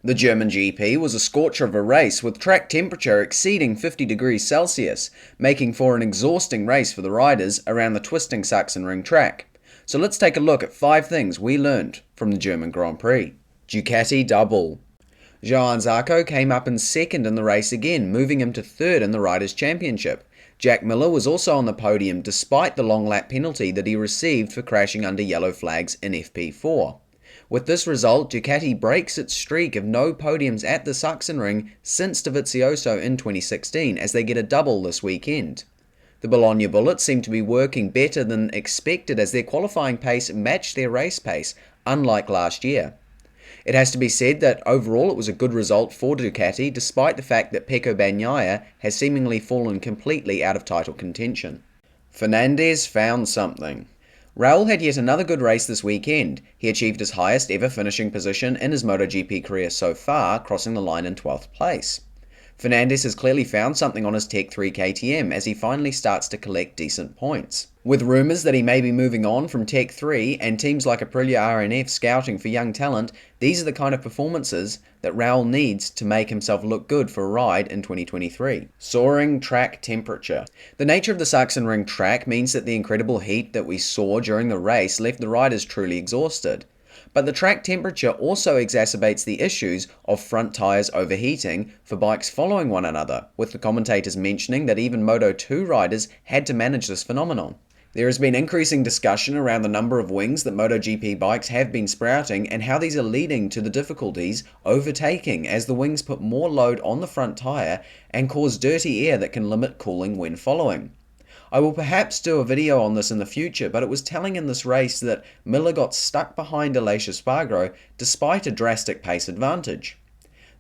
The German GP was a scorcher of a race with track temperature exceeding 50 degrees Celsius, making for an exhausting race for the riders around the twisting Sachsenring track. So let's take a look at 5 things we learned from the German Grand Prix. Ducati double. Johann Zarco came up in second in the race again, moving him to third in the Riders' Championship. Jack Miller was also on the podium despite the long lap penalty that he received for crashing under yellow flags in FP4. With this result, Ducati breaks its streak of no podiums at the Sachsenring since Dovizioso in 2016, as they get a double this weekend. The Bologna Bullets seem to be working better than expected as their qualifying pace matched their race pace, unlike last year. It has to be said that overall it was a good result for Ducati, despite the fact that Pecco Bagnaia has seemingly fallen completely out of title contention. Fernandes found something. Raul had yet another good race this weekend. He achieved his highest ever finishing position in his MotoGP career so far, crossing the line in 12th place. Fernandes has clearly found something on his Tech 3 KTM as he finally starts to collect decent points. With rumours that he may be moving on from Tech 3 and teams like Aprilia RNF scouting for young talent, these are the kind of performances that Raul needs to make himself look good for a ride in 2023. Soaring track temperature. The nature of the Sachsenring track means that the incredible heat that we saw during the race left the riders truly exhausted. But the track temperature also exacerbates the issues of front tyres overheating for bikes following one another, with the commentators mentioning that even Moto 2 riders had to manage this phenomenon. There has been increasing discussion around the number of wings that MotoGP bikes have been sprouting and how these are leading to the difficulties overtaking as the wings put more load on the front tyre and cause dirty air that can limit cooling when following. I will perhaps do a video on this in the future, but it was telling in this race that Miller got stuck behind Aleix Espargaro despite a drastic pace advantage.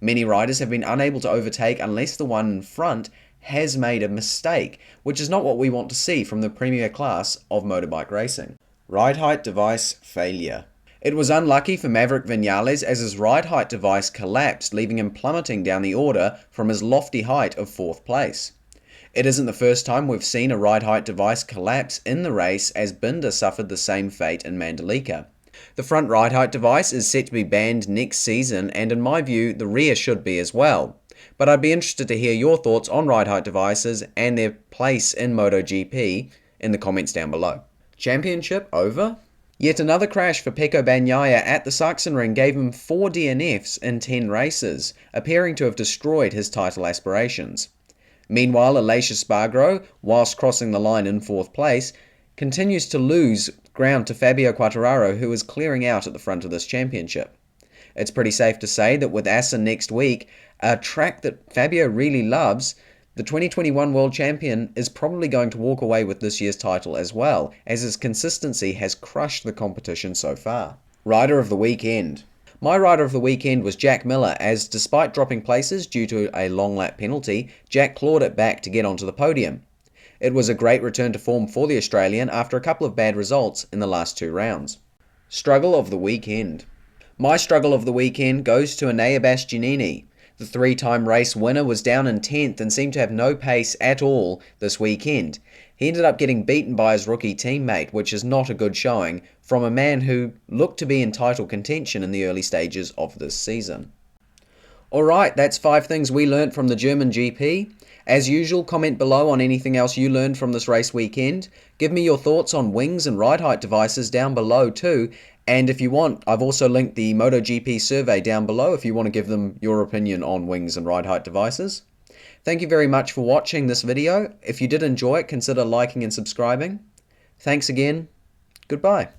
Many riders have been unable to overtake unless the one in front has made a mistake, which is not what we want to see from the premier class of motorbike racing. Ride height device failure. It was unlucky for Maverick Viñales as his ride height device collapsed, leaving him plummeting down the order from his lofty height of 4th place. It isn't the first time we've seen a ride height device collapse in the race, as Binder suffered the same fate in Mandalika. The front ride height device is set to be banned next season, and in my view the rear should be as well. But I'd be interested to hear your thoughts on ride height devices and their place in MotoGP in the comments down below. Championship over? Yet another crash for Pecco Bagnaia at the Sachsenring gave him 4 DNFs in 10 races, appearing to have destroyed his title aspirations. Meanwhile, Aleix Espargaro, whilst crossing the line in 4th place, continues to lose ground to Fabio Quartararo, who is clearing out at the front of this championship. It's pretty safe to say that with Assen next week, a track that Fabio really loves, the 2021 World Champion is probably going to walk away with this year's title as well, as his consistency has crushed the competition so far. Rider of the weekend. My rider of the weekend was Jack Miller, as despite dropping places due to a long lap penalty, Jack clawed it back to get onto the podium. It was a great return to form for the Australian after a couple of bad results in the last 2 rounds. Struggle of the weekend. My struggle of the weekend goes to Enea Bastianini. The 3-time race winner was down in 10th and seemed to have no pace at all this weekend. He ended up getting beaten by his rookie teammate, which is not a good showing from a man who looked to be in title contention in the early stages of this season. Alright, that's 5 things we learnt from the German GP. As usual, comment below on anything else you learned from this race weekend. Give me your thoughts on wings and ride height devices down below too. And if you want, I've also linked the MotoGP survey down below if you want to give them your opinion on wings and ride height devices. Thank you very much for watching this video. If you did enjoy it, consider liking and subscribing. Thanks again. Goodbye.